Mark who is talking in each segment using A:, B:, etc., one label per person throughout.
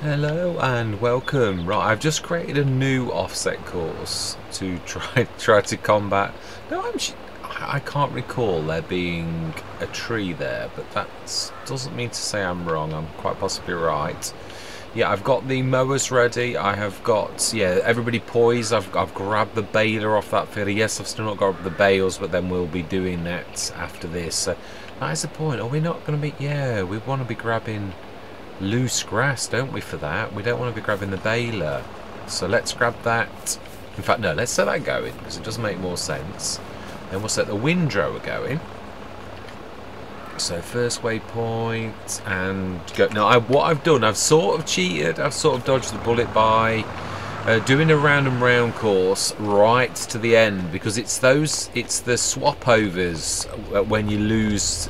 A: Hello and welcome. Right, I've just created a new offset course to try to combat. No, I can't recall there being a tree there, but that doesn't mean to say I'm wrong. I'm quite possibly right. Yeah, I've got the mowers ready. I have got everybody poised. I've grabbed the baler off that field. Yes, I've still not got the bales, but then we'll be doing that after this. So that is the point. Are we not going to be? Yeah, we want to be grabbing loose grass, don't we, for that? We don't want to be grabbing the baler. So let's grab that. In fact, no, let's set that going, because it does make more sense. Then we'll set the windrower going. So first waypoint, and go. Now, what I've done, I've sort of cheated. I've sort of dodged the bullet by doing a round and round course right to the end, because it's the swap overs when you lose.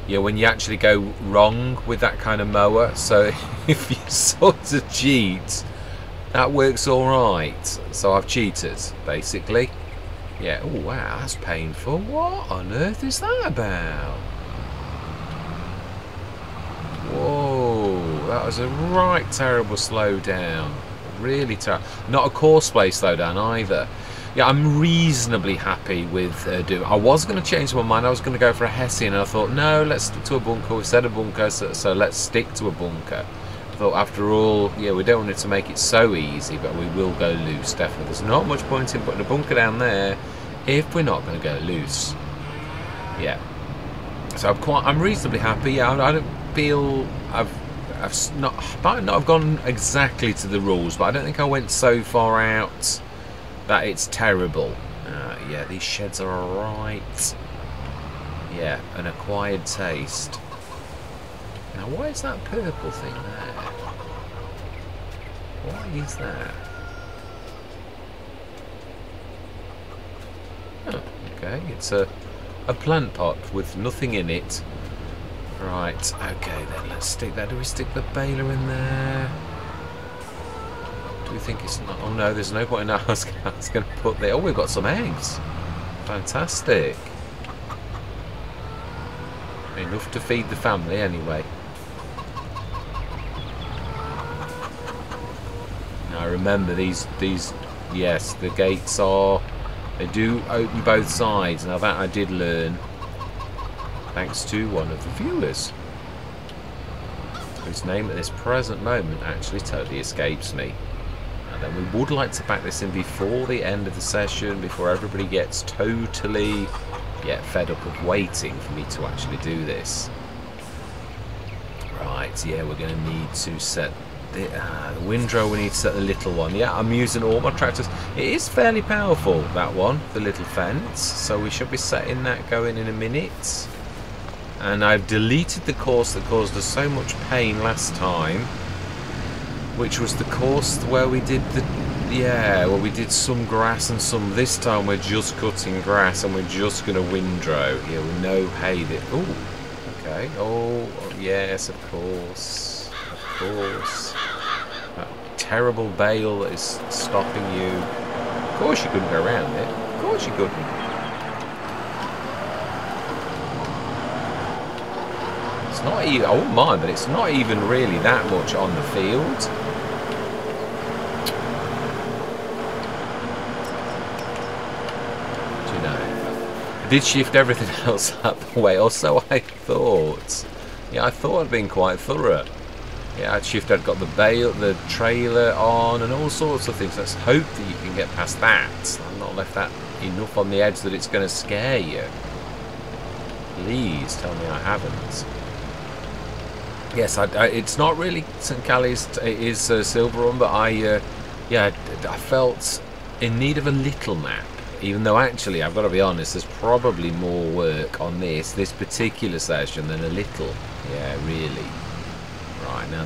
A: When you actually go wrong with that kind of mower. So if you sort of cheat, that works all right. So I've cheated, basically. Yeah. Oh wow, that's painful. What on earth is that about? Whoa, that was a right terrible slowdown. Really terrible. Not a course play slowdown either. Yeah, I'm reasonably happy with doing. I was going to change my mind. I was going to go for a Hessian, and I thought, no, let's stick to a bunker. We said a bunker, so let's stick to a bunker. I thought, after all, yeah, we don't want it to make it so easy, but we will go loose, definitely. There's not much point in putting a bunker down there if we're not going to go loose. Yeah. So I'm reasonably happy. Yeah, I don't feel might not have gone exactly to the rules, but I don't think I went so far out that it's terrible. Yeah, these sheds are alright. Yeah, an acquired taste. Now, why is that purple thing there? Why is that? Oh, okay, it's a plant pot with nothing in it. Right, okay, then let's stick that. Do we stick the baler in there? Do we think it's not? Oh no, there's no point in that. I was going to put the. Oh, we've got some eggs. Fantastic. Enough to feed the family anyway. Now remember these. Yes, the gates are. They do open both sides. Now that I did learn, thanks to one of the viewers, whose name at this present moment actually totally escapes me. And then we would like to back this in before the end of the session, before everybody gets totally fed up of waiting for me to actually do this. Right, yeah, we're going to need to set the windrow. We need to set the little one. Yeah, I'm using all my tractors. It is fairly powerful, that one, the little fence. So we should be setting that going in a minute. And I've deleted the course that caused us so much pain last time, which was the course where we did we did some grass and some. This time we're just cutting grass and we're just going to windrow. Yeah, with no hay. Oh, okay. Oh, yes, of course. Of course. That terrible bale that is stopping you. Of course you couldn't go around it. Of course you couldn't. It's not even, I wouldn't mind, but it's not even really that much on the field. I did shift everything else up the way, or so I thought. Yeah, I thought I'd been quite thorough. Yeah, I'd got the bale, the trailer on, and all sorts of things. Let's hope that you can get past that. I've not left that enough on the edge that it's going to scare you. Please tell me I haven't. Yes, it's not really St. Kalle's. It is Silver Run, but I felt in need of a little map. Even though actually, I've got to be honest, there's probably more work on this particular session than a little. Yeah, really. Right, now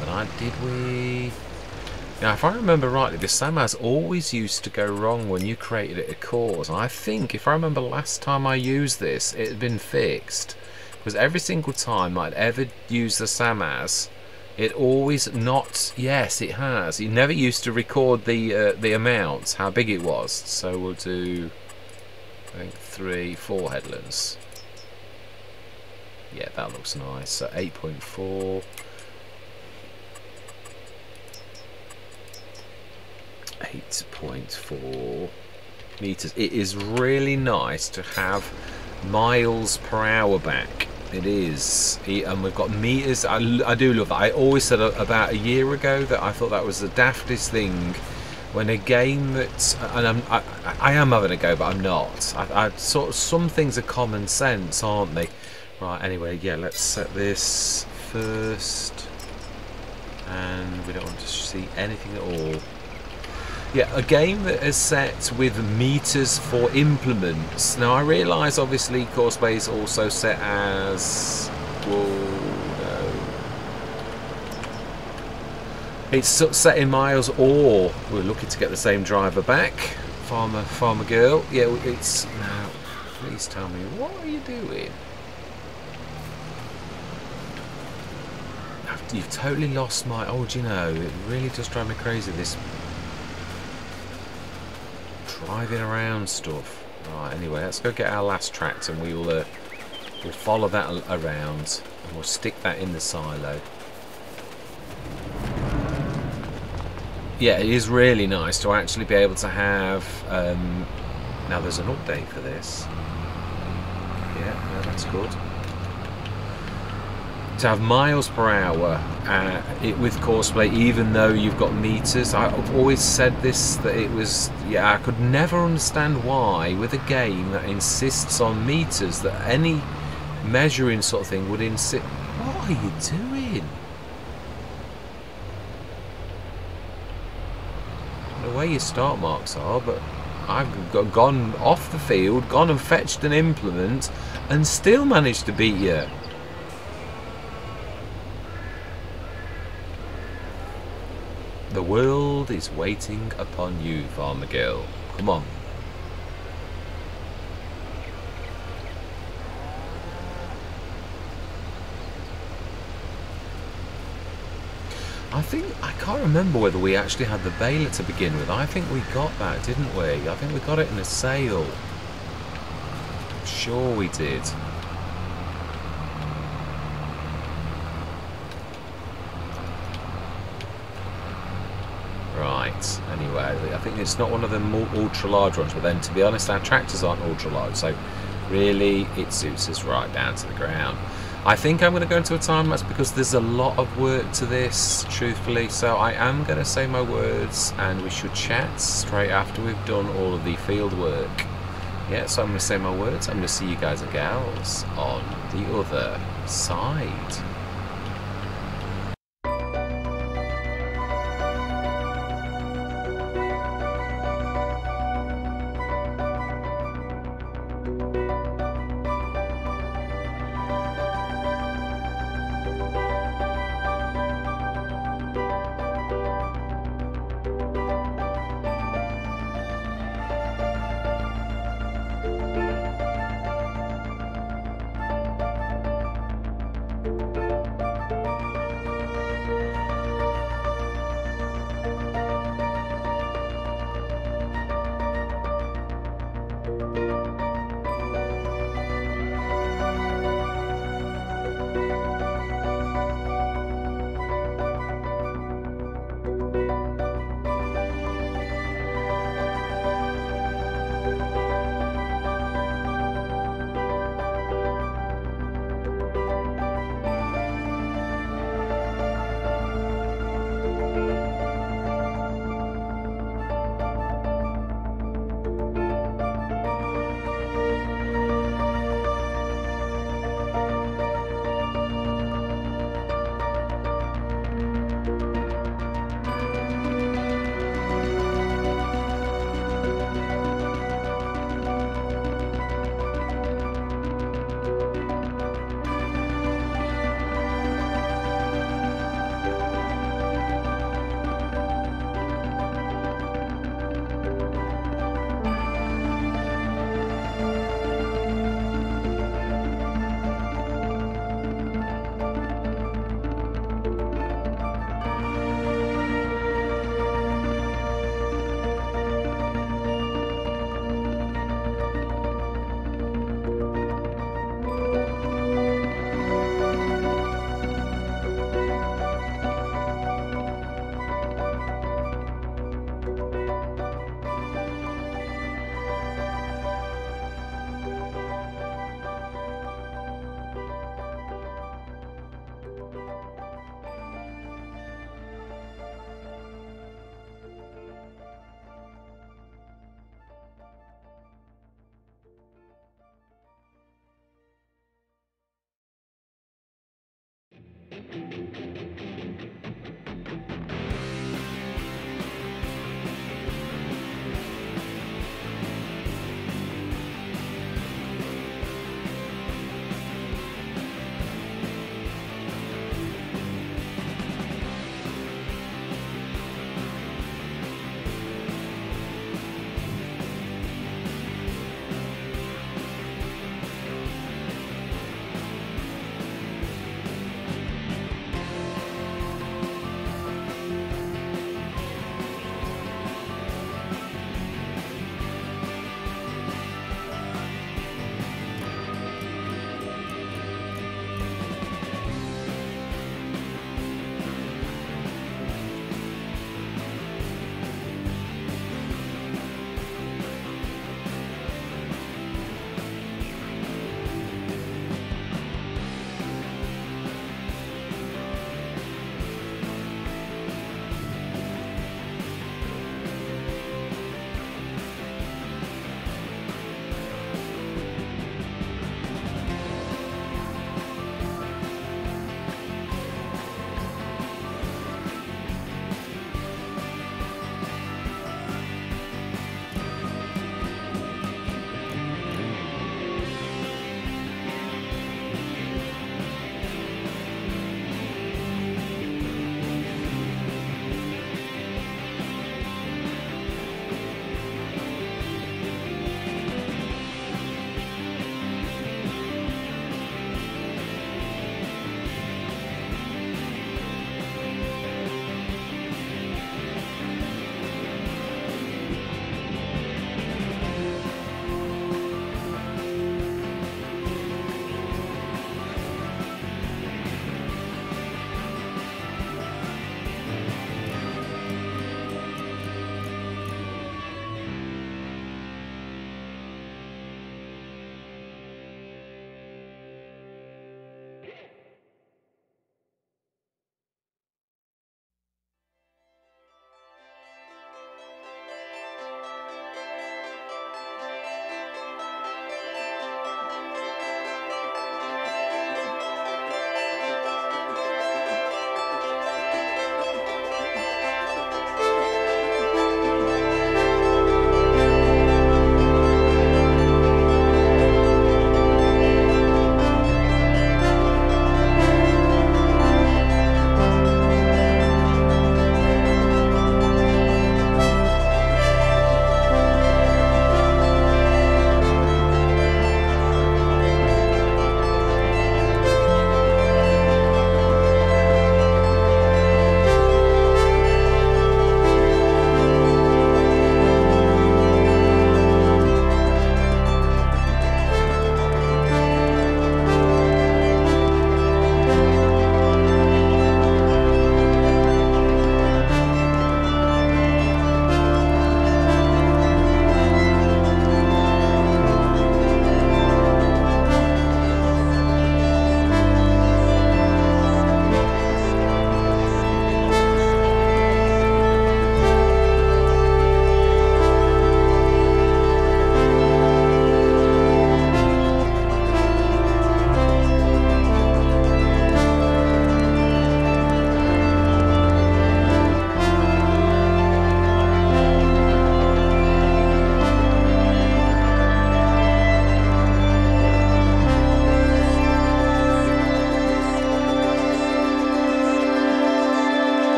A: Now, if I remember rightly, the SAMAs always used to go wrong when you created it a course. And I think, if I remember last time I used this, it had been fixed. Because every single time I'd ever used the SAMAs, it always not. Yes, it has. It never used to record the amounts, how big it was. So we'll do, I think, 3, 4 headlands. Yeah, that looks nice. So 8.4. 8.4 meters. It is really nice to have miles per hour back. It is. And we've got meters. I do love that. I always said about a year ago that I thought that was the daftest thing when a game that, and I am having a go, but I'm not. I sort of, some things are common sense, aren't they? Right, anyway, yeah, let's set this first. And we don't want to see anything at all. Yeah, a game that is set with meters for implements. Now I realise obviously Courseplay is also set as, whoa, no. It's set in miles, or we're looking to get the same driver back. Farmer girl. Yeah, it's now. Please tell me, what are you doing? You've totally lost my. Oh, do you know? It really does drive me crazy. This driving around stuff. Right. Anyway, let's go get our last tractor, and we'll follow that around, and we'll stick that in the silo. Yeah, it is really nice to actually be able to have. Now there's an update for this. Yeah, no, that's good. To have miles per hour with Courseplay, even though you've got meters. I've always said this, that it was, yeah, I could never understand why with a game that insists on meters, that any measuring sort of thing would insist. What are you doing? I don't know where your start marks are, but I've gone off the field, gone and fetched an implement, and still managed to beat you. The world is waiting upon you, Farmer Girl. Come on. I can't remember whether we actually had the baler to begin with. I think we got that, didn't we? I think we got it in a sale. I'm sure we did. Right, anyway, I think it's not one of the ultra large ones, but then to be honest, our tractors aren't ultra large, so really it suits us right down to the ground. I think I'm going to go into a time lapse because there's a lot of work to this, truthfully, so I am going to say my words and we should chat straight after we've done all of the field work. Yeah, so I'm going to say my words. I'm going to see you guys and gals on the other side.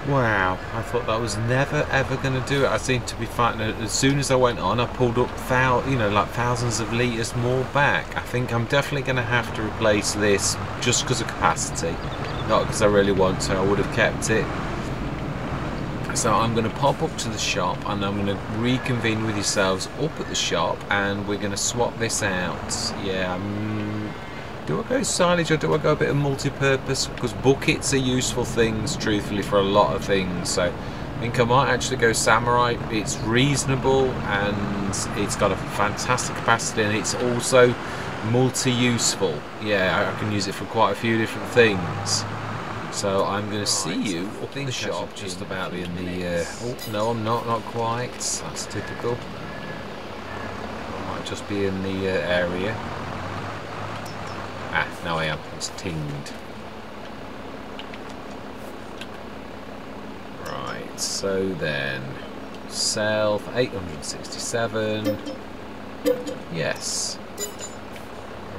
A: Wow, I thought that was never ever going to do it. I seemed to be fighting it. As soon as I went on, I pulled up like thousands of litres more back. I think I'm definitely going to have to replace this just because of capacity, not because I really want to. I would have kept it. So I'm going to pop up to the shop and I'm going to reconvene with yourselves up at the shop and we're going to swap this out. Yeah, do I go silage or do I go a bit of multi-purpose? Because buckets are useful things, truthfully, for a lot of things. So I think I might actually go samurai. It's reasonable and it's got a fantastic capacity and it's also multi-useful. Yeah, I can use it for quite a few different things. So I'm going to see you up in the shop, just about in the... oh, no, I'm not quite. That's typical. I might just be in the area. Ah, now I am. It's tinged. Right, so then... sell for 867. Yes.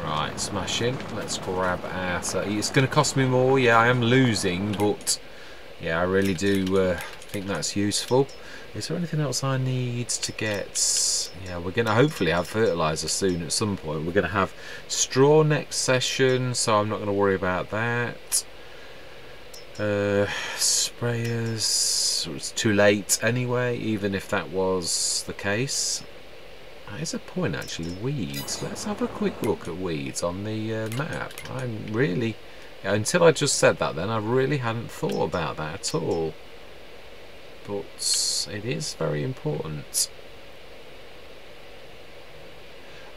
A: Right, smashing. Let's grab our... so it's going to cost me more. Yeah, I am losing, but... yeah, I really do think that's useful. Is there anything else I need to get? Yeah, we're going to hopefully have fertiliser soon at some point. We're going to have straw next session, so I'm not going to worry about that. Sprayers, it's too late anyway, even if that was the case. There's a point actually, weeds. Let's have a quick look at weeds on the map. I'm really, until I just said that then, I really hadn't thought about that at all. But it is very important.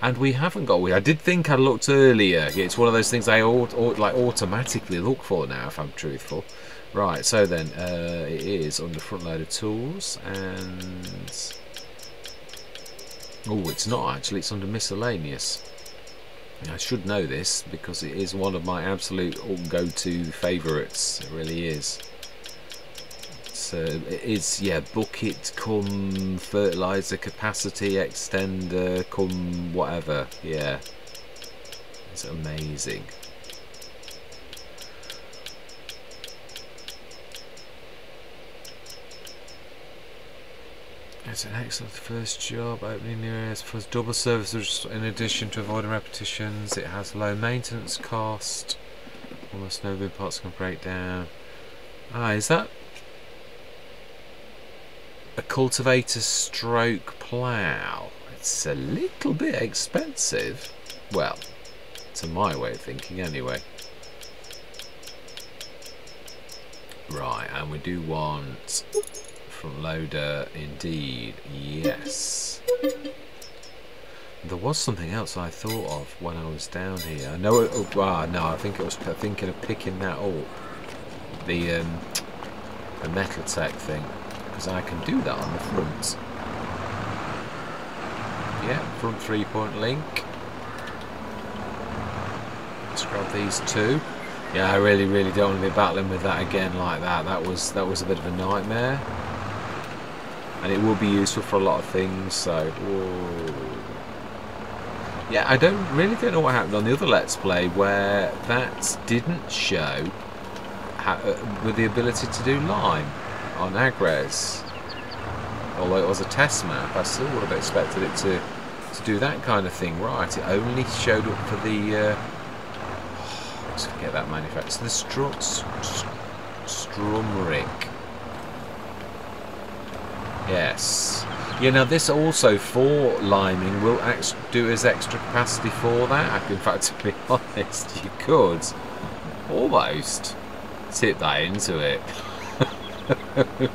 A: And we haven't got weed. I did think I looked earlier. It's one of those things I like automatically look for now, if I'm truthful. Right, so then it is under front loader tools and... oh, it's not actually, it's under miscellaneous. I should know this because it is one of my absolute go-to favourites. It really is. It is, yeah, bucket cum fertiliser capacity extender cum whatever. Yeah, it's amazing. It's an excellent first job, opening new areas for double services in addition to avoiding repetitions. It has low maintenance cost. Almost no bin parts can break down. Ah, is that a cultivator stroke plough? It's a little bit expensive. Well, To my way of thinking, anyway. Right, and we do want from loader, indeed, yes. There was something else I thought of when I was down here. No, no, I think it was thinking of picking that up, the metal tech thing, because I can do that on the front. Yeah, front 3-point link. Let's grab these two. Yeah, I really don't want to be battling with that again like that. That was a bit of a nightmare, and it will be useful for a lot of things. So, whoa. Yeah, I really don't know what happened on the other Let's Play where that didn't show with the ability to do lime on Agres. Although it was a test map, I still would have expected it to do that kind of thing. Right, it only showed up for the. Let's forget that manufacturer. The Strumrick. Yes. Yeah, now this also for liming will do as extra capacity for that. In fact, to be honest, you could almost tip that into it.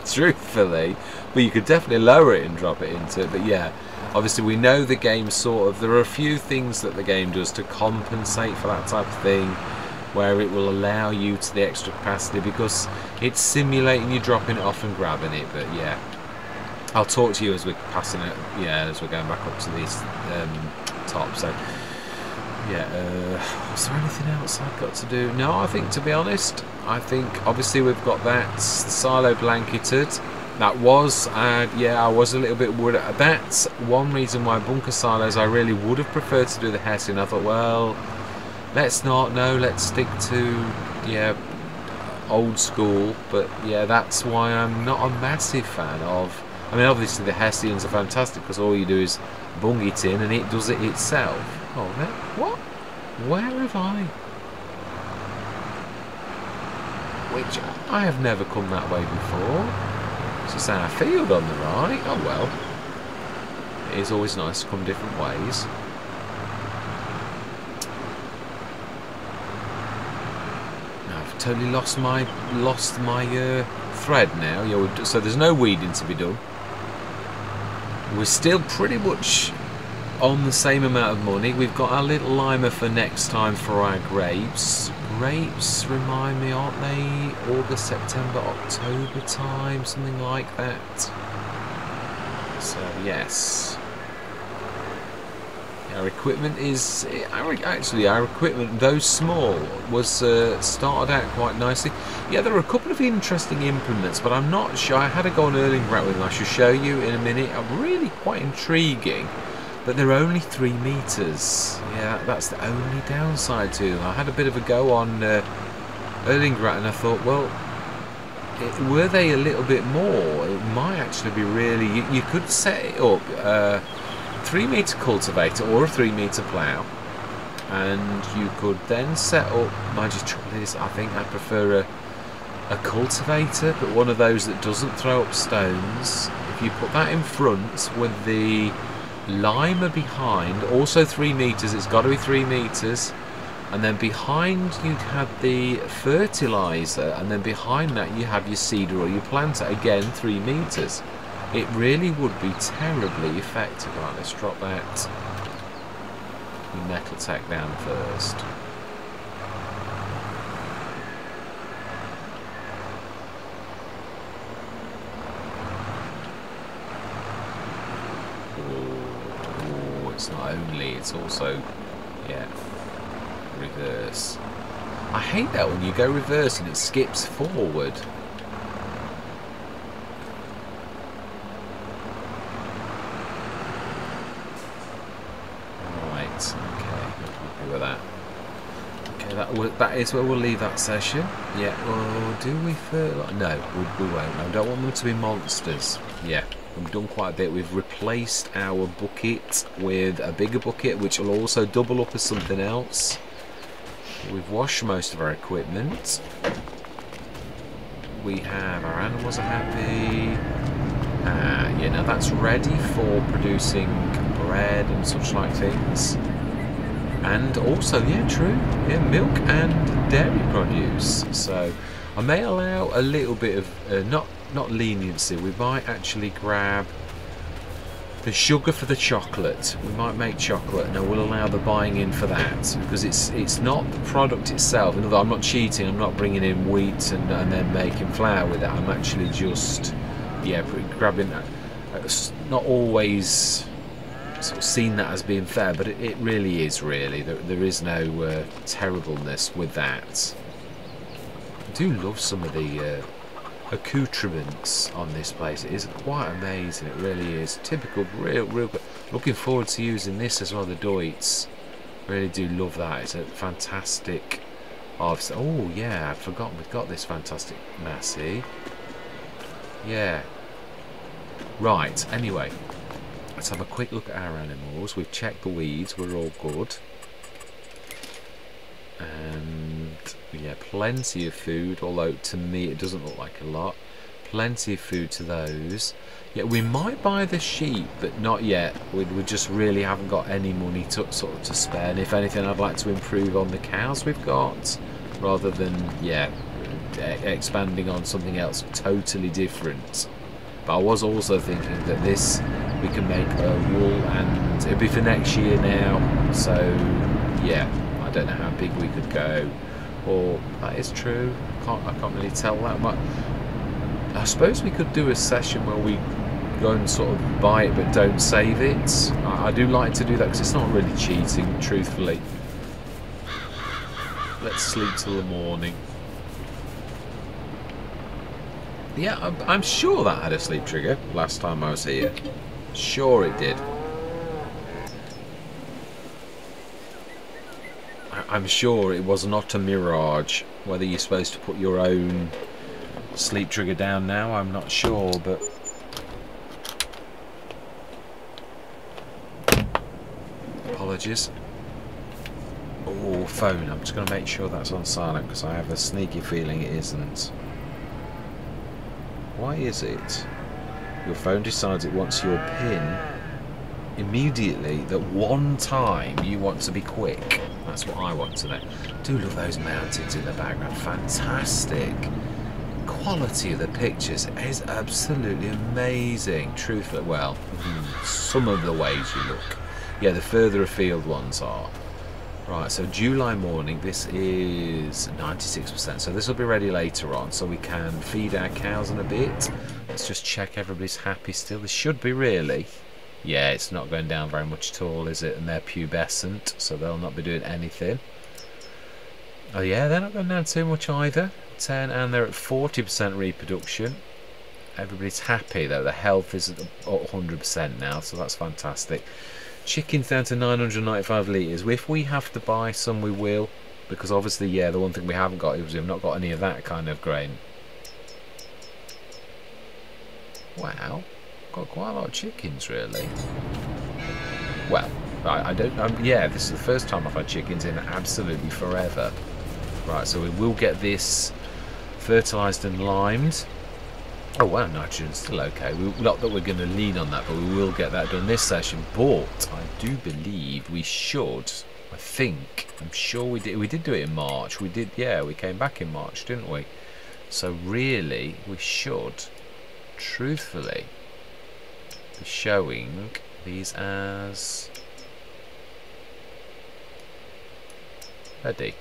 A: Truthfully. But you could definitely lower it and drop it into it. But yeah, obviously we know the game there are a few things that the game does to compensate for that type of thing, where it will allow you to the extra capacity because it's simulating you dropping it off and grabbing it. But yeah, I'll talk to you as we're passing it, as we're going back up to these top. So yeah, is there anything else I've got to do? No, I think, to be honest, obviously we've got that silo blanketed. That was, yeah, I was a little bit worried. That's one reason why bunker silos I really would have preferred to do the Hessian. I thought, well, let's not. No, let's stick to, yeah, old school. But yeah, that's why I'm not a massive fan of. I mean, obviously the Hessians are fantastic because all you do is bung it in and it does it itself. Oh, no, what? Where have I? Which I have never come that way before. It's just our field on the right. Oh well. It is always nice to come different ways. Now, I've totally lost my thread now. Yeah, so there's no weeding to be done. We're still pretty much on the same amount of money. We've got our little limer for next time for our grapes. Grapes, remind me, aren't they August, September, October time, something like that? So yes, our equipment is actually our equipment, though small, was started out quite nicely. Yeah, there are a couple of interesting implements, but I'm not sure. I had a go on Erlingrat with them. I shall show you in a minute. Really quite intriguing. But they're only 3 meters. Yeah, that's the only downside to them. I had a bit of a go on Erlingrat and I thought, well, were they a little bit more? It might actually be really. You could set it up 3 meter cultivator or a 3 meter plough, and you could then set up. My trouble is, I think I prefer a cultivator, but one of those that doesn't throw up stones. If you put that in front with the limer behind, also 3 meters, it's got to be 3 meters, and then behind you'd have the fertilizer, and then behind that you have your seeder or your planter, again 3 meters. It really would be terribly effective. Right, let's drop that metal tack down first. It's not only, it's also, yeah, reverse. I hate that when you go reverse and it skips forward. Right, okay, happy with that. Okay, that is where we'll leave that session. Yeah, well, do we feel? No, we won't. I don't want them to be monsters. Yeah. We've done quite a bit. We've replaced our bucket with a bigger bucket, which will also double up as something else. We've washed most of our equipment. We have, our animals are happy. Yeah, now that's ready for producing bread and such like things. And also, yeah, true, yeah, milk and dairy produce. So I may allow a little bit of not leniency. We might actually grab the sugar for the chocolate. We might make chocolate, and I will allow the buying in for that, because it's not the product itself. In other words, I'm not cheating. I'm not bringing in wheat and then making flour with it. I'm actually just grabbing that. It's not always sort of seen that as being fair, but it really is. Really, there is no terribleness with that. I do love some of the accoutrements on this place. It is quite amazing. It really is typical, real good. Looking forward to using this as well, the Deutz. Really do love that. It's a fantastic harvest. Oh yeah, I'd forgotten we've got this fantastic Massey. Yeah, right, anyway, let's have a quick look at our animals. We've checked the weeds, we're all good. And yeah, plenty of food, although to me it doesn't look like a lot. Plenty of food to those. Yeah, we might buy the sheep, but not yet. We just really haven't got any money to spare. And if anything, I'd like to improve on the cows we've got, rather than expanding on something else totally different. But I was also thinking that this we can make wool, and it'll be for next year now. So yeah. I don't know how big we could go, or that is true. I can't really tell that much. I suppose we could do a session where we go and sort of buy it but don't save it. I do like to do that because it's not really cheating, truthfully. Let's sleep till the morning. Yeah, I'm sure that had a sleep trigger last time I was here. Sure it did. I'm sure it was not a mirage. Whether you're supposed to put your own sleep trigger down now, I'm not sure, but apologies. Oh, phone. I'm just going to make sure that's on silent because I have a sneaky feeling it isn't. Why is it? Your phone decides it wants your PIN immediately, that one time you want to be quick. That's what I want to know. Do love those mountains in the background. Fantastic. Quality of the pictures is absolutely amazing. Truthfully, well, some of the ways you look. Yeah, the further afield ones are. Right, so July morning, this is 96%. So this will be ready later on, so we can feed our cows in a bit. Let's just check everybody's happy still. This should be really. Yeah, it's not going down very much at all, is it? And they're pubescent, so they'll not be doing anything. Oh yeah, they're not going down too much either. 10, and they're at 40% reproduction. Everybody's happy though. The health is at 100% now, so that's fantastic. Chickens down to 995 litres. If we have to buy some, we will, because obviously, yeah, the one thing we haven't got is we've not got any of that kind of grain. Wow. Got quite a lot of chickens, really. Well, I don't. Yeah, this is the first time I've had chickens in absolutely forever. Right, so we will get this fertilised and limed. Oh wow, nitrogen's still okay. Not that we're going to lean on that, but we will get that done this session. But I do believe we should. I think. I'm sure we did. We did do it in March. We did. Yeah, we came back in March, didn't we? So really, we should, truthfully, showing these as ready.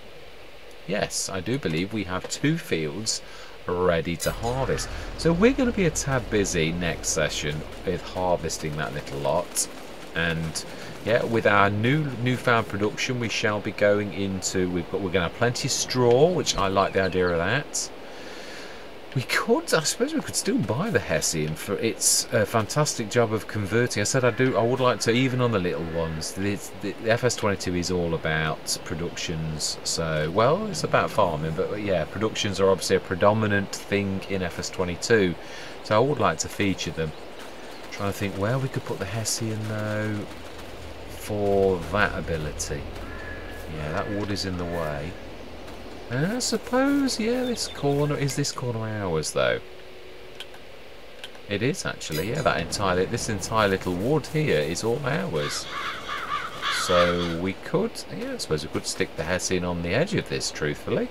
A: Yes, I do believe we have 2 fields ready to harvest. So we're going to be a tad busy next session with harvesting that little lot. And yeah, with our newfound production, we shall be going into. We're going to have plenty of straw, which I like the idea of that. We could, I suppose we could still buy the Hessian for its fantastic job of converting. I said I would like to, even on the little ones. The FS22 is all about productions. So, well, it's about farming, but yeah, productions are obviously a predominant thing in FS22. So I would like to feature them. Trying to think where we could put the Hessian though for that ability. Yeah, that wood is in the way. I suppose, yeah, this corner ours though? It is actually, yeah. This entire little wood here is all ours. So we could, yeah, I suppose we could stick the Hessian on the edge of this, truthfully.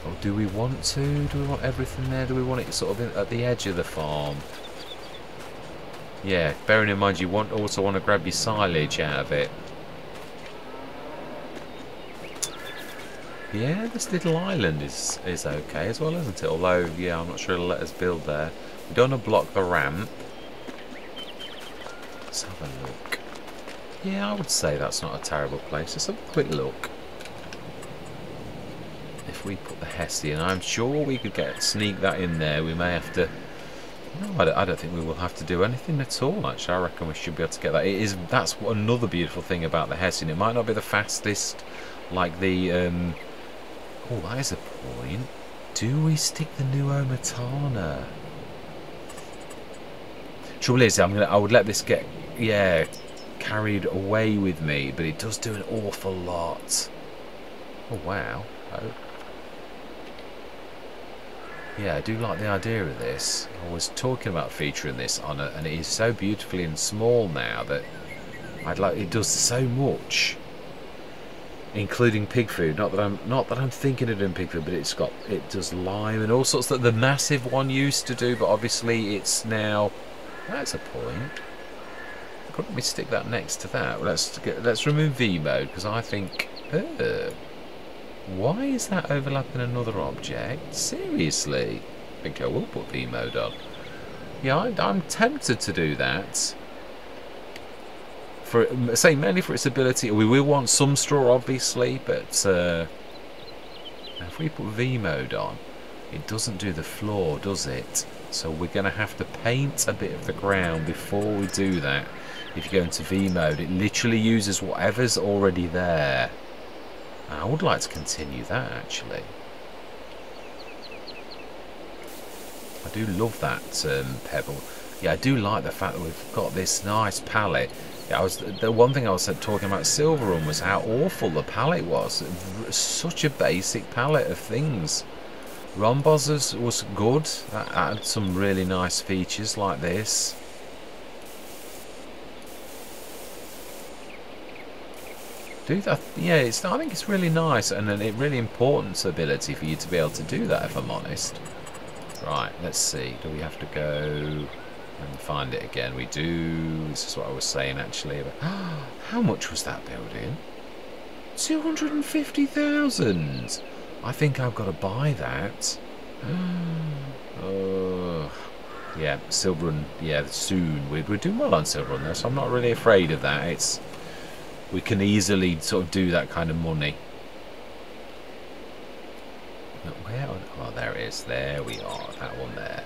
A: Or do we want to? Do we want everything there? Do we want it sort of at the edge of the farm? Yeah, bearing in mind you also want to grab your silage out of it. Yeah, this little island is okay as well, isn't it? Although, yeah, I'm not sure it'll let us build there. We don't want to block the ramp. Let's have a look. Yeah, I would say that's not a terrible place. Let's have a quick look. If we put the Hessian, I'm sure we could sneak that in there. We may have to... No, I don't think we will have to do anything at all, actually. I reckon we should be able to get that. That's another beautiful thing about the Hessian. It might not be the fastest, like the... Oh, that is a point. Do we stick the Nuomatana? Trouble is, I would let this get, yeah, carried away with me, but it does do an awful lot. Oh, wow. Oh. Yeah, I do like the idea of this. I was talking about featuring this on it, and it is so beautifully and small now that it does so much. Including pig food. Not that I'm thinking of doing pig food, but it does lime and all sorts that the massive one used to do, but obviously it's now. That's a point. Couldn't we stick that next to that? Let's remove V mode, because I think why is that overlapping another object? Seriously? I think I will put V mode on. Yeah, I'm tempted to do that. Mainly for its ability. We will want some straw, obviously, but if we put V mode on, it doesn't do the floor, does it? So we're going to have to paint a bit of the ground before we do that. If you go into V mode, it literally uses whatever's already there. And I would like to continue that, actually. I do love that pebble. Yeah, I do like the fact that we've got this nice palette. Yeah, the one thing I was talking about Silverrun was how awful the palette was. Such a basic palette of things. Rhombos was good. That had some really nice features like this. Yeah, I think it's really nice and a really important ability for you to be able to do that, if I'm honest. Right, let's see. Do we have to go and find it again? We do. This is what I was saying, actually. How much was that building? 250,000. I think I've got to buy that. Yeah, Silverrun. Yeah, soon. We're doing well on Silverrun, though, so I'm not really afraid of that. We can easily sort of do that kind of money. Where? Oh, there it is. There we are. That one there.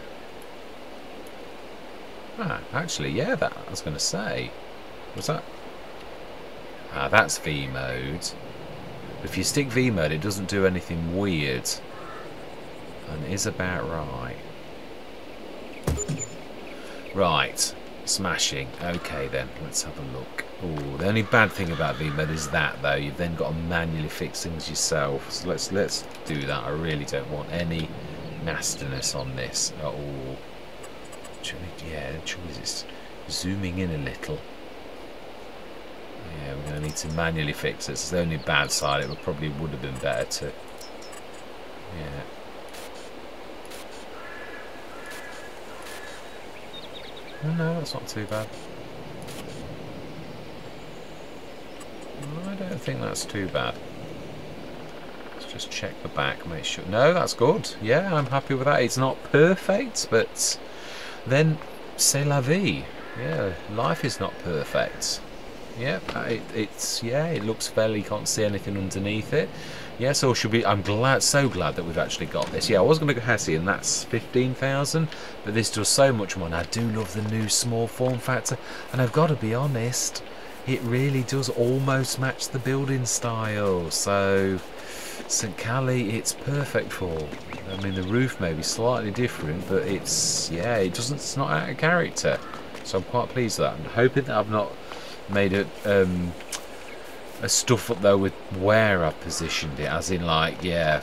A: Ah, actually, yeah, that I was going to say. Was that? Ah, that's V mode. If you stick V mode, it doesn't do anything weird. And it is about right. Right. Smashing. Okay, then. Let's have a look. Oh, the only bad thing about V mode is that, though. You've then got to manually fix things yourself. So let's do that. I really don't want any nastiness on this at all. Yeah, the trouble is it's zooming in a little. Yeah, we're going to need to manually fix it. It's the only bad side. It probably would have been better to... Yeah. Oh, no, that's not too bad. I don't think that's too bad. Let's just check the back, make sure... No, that's good. Yeah, I'm happy with that. It's not perfect, but... Then, c'est la vie. Yeah, life is not perfect. Yeah, it looks fairly, can't see anything underneath it. Yeah, so I'm so glad that we've actually got this. Yeah, I was going to go Hessian, and that's 15,000, but this does so much more. And I do love the new small form factor, and I've got to be honest, it really does almost match the building style. So, St. Kalle, it's perfect for. I mean, the roof may be slightly different, but it's not out of character. So I'm quite pleased with that. I'm hoping that I've not made it stuff up though with where I've positioned it, as in like, yeah,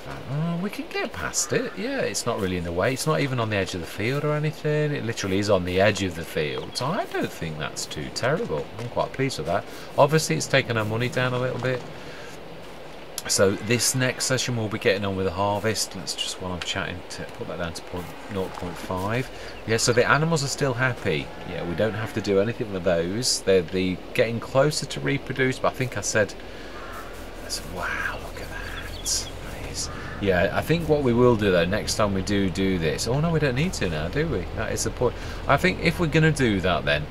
A: we can get past it. Yeah, it's not really in the way. It's not even on the edge of the field or anything. It literally is on the edge of the field. So I don't think that's too terrible. I'm quite pleased with that. Obviously, it's taken our money down a little bit. So this next session we'll be getting on with the harvest. Let's just, while I'm chatting, to put that down to 0.5. Yeah, so the animals are still happy. Yeah, we don't have to do anything with those. They're getting closer to reproduce, but I think I said, wow, look at that. That is, yeah, I think what we will do though, next time we do this, oh no, we don't need to now, do we? That is the point. I think if we're going to do that then,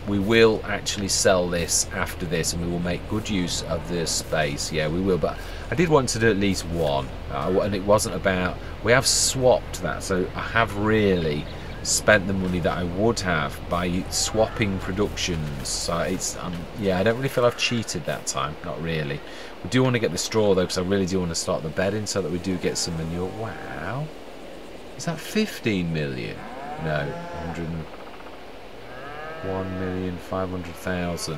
A: we will actually sell this after this, and we will make good use of this space. Yeah, we will. But I did want to do at least one, and it wasn't about. We have swapped that, so I have really spent the money that I would have by swapping productions. So it's yeah, I don't really feel I've cheated that time. Not really. We do want to get the straw though, because I really do want to start the bedding so that we do get some manure. Wow, is that 15 million? No, 100. 1,500,000,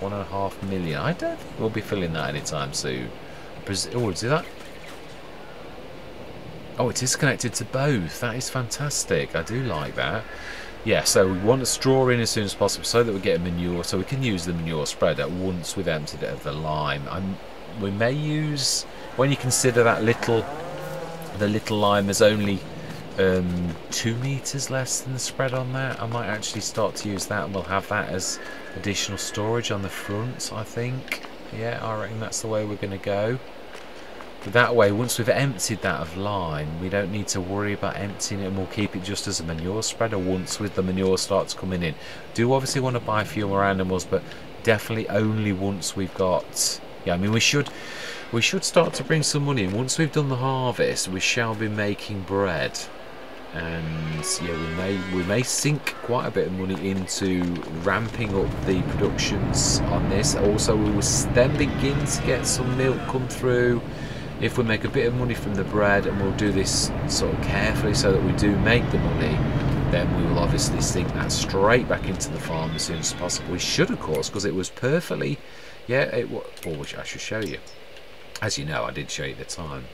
A: 1.5 million. I don't think we'll be filling that anytime soon. Oh, is that? Oh, it is connected to both. That is fantastic. I do like that. Yeah, so we want to straw in as soon as possible so that we get manure, so we can use the manure spreader once we've emptied it of the lime. We may use, when you consider that the little lime is only 2 meters less than the spread on that, I might actually start to use that, and we'll have that as additional storage on the front, I think. Yeah, I reckon that's the way we're going to go. But that way, once we've emptied that of lime, we don't need to worry about emptying it, and we'll keep it just as a manure spreader once with the manure starts coming in. Do obviously want to buy a few more animals, but definitely only once we've got, yeah, I mean, we should start to bring some money in. Once we've done the harvest, we shall be making bread. And yeah, we may sink quite a bit of money into ramping up the productions on this. Also, we will then begin to get some milk come through if we make a bit of money from the bread, and we'll do this sort of carefully so that we do make the money. Then we will obviously sink that straight back into the farm as soon as possible. We should, of course, because it was perfectly, yeah, which I should show you. As you know, I did show you the time.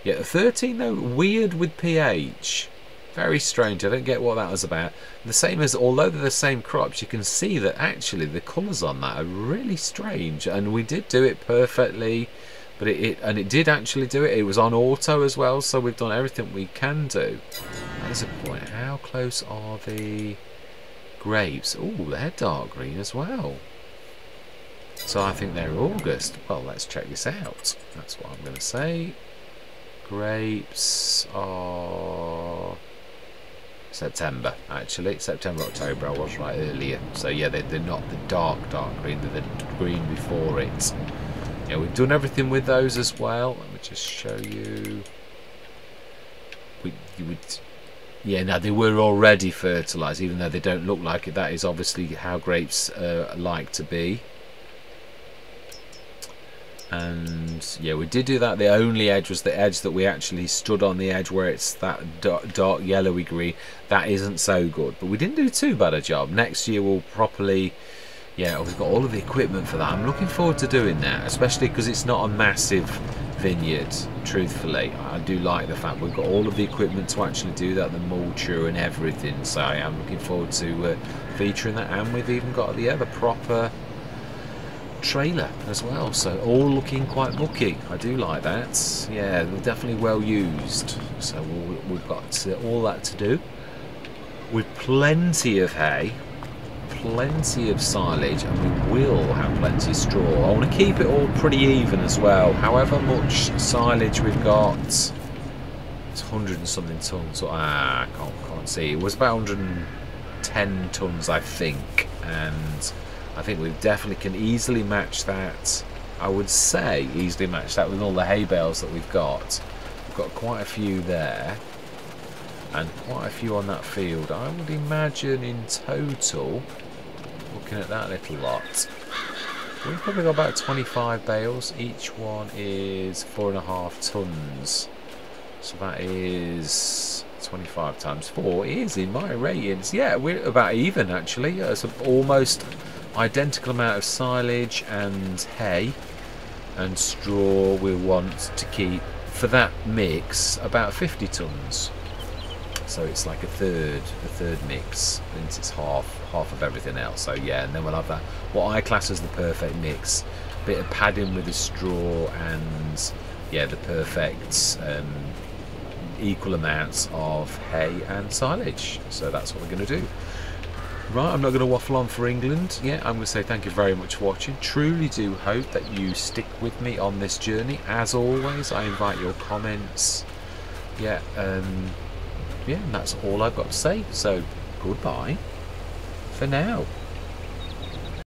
A: Yeah, 13 though, weird with pH. Very strange. I don't get what that was about. The same as, although they're the same crops, you can see that actually the colours on that are really strange. And we did do it perfectly, but it did actually do it. It was on auto as well, so we've done everything we can do. That is a point. How close are the grapes? Oh, they're dark green as well. So I think they're August. Well, let's check this out. That's what I'm going to say. Grapes are September, actually. September, October, I was right earlier. So yeah, they're not the dark green, they're the green before it. Yeah, we've done everything with those as well. Let me just show you. Yeah, now they were already fertilised, even though they don't look like it. That is obviously how grapes like to be. And yeah, we did do that. The only edge was the edge that we actually stood on, the edge where it's that dark yellowy green. That isn't so good, but we didn't do too bad a job. Next year we'll properly, yeah, we've got all of the equipment for that. I'm looking forward to doing that, especially because it's not a massive vineyard, truthfully. I do like the fact we've got all of the equipment to actually do that, the mulcher and everything, so I am looking forward to featuring that. And we've even got the other proper trailer as well, so all looking quite booky. I do like that. Yeah, they're definitely well used, so we've got all that to do with plenty of hay, plenty of silage, and we will have plenty of straw. I want to keep it all pretty even as well. However much silage we've got, it's 100 and something tons, so I can't see. It was about 110 tons, I think, and I think we definitely can easily match that. I would say easily match that with all the hay bales that we've got. We've got quite a few there, and quite a few on that field. I would imagine in total, looking at that little lot, we've probably got about 25 bales. Each one is 4.5 tons. So that is 25 times 4 is in my ratings. Yeah, we're about even actually. It's almost identical amount of silage and hay and straw. We'll want to keep, for that mix, about 50 tons. So it's like a third mix, and it's half of everything else. So yeah, and then we'll have that, what I class as the perfect mix, bit of padding with the straw, and yeah, the perfect equal amounts of hay and silage. So that's what we're going to do. Right, I'm not going to waffle on for England. Yeah, I'm going to say thank you very much for watching. Truly do hope that you stick with me on this journey. As always, I invite your comments. Yeah, yeah, and that's all I've got to say. So, goodbye for now.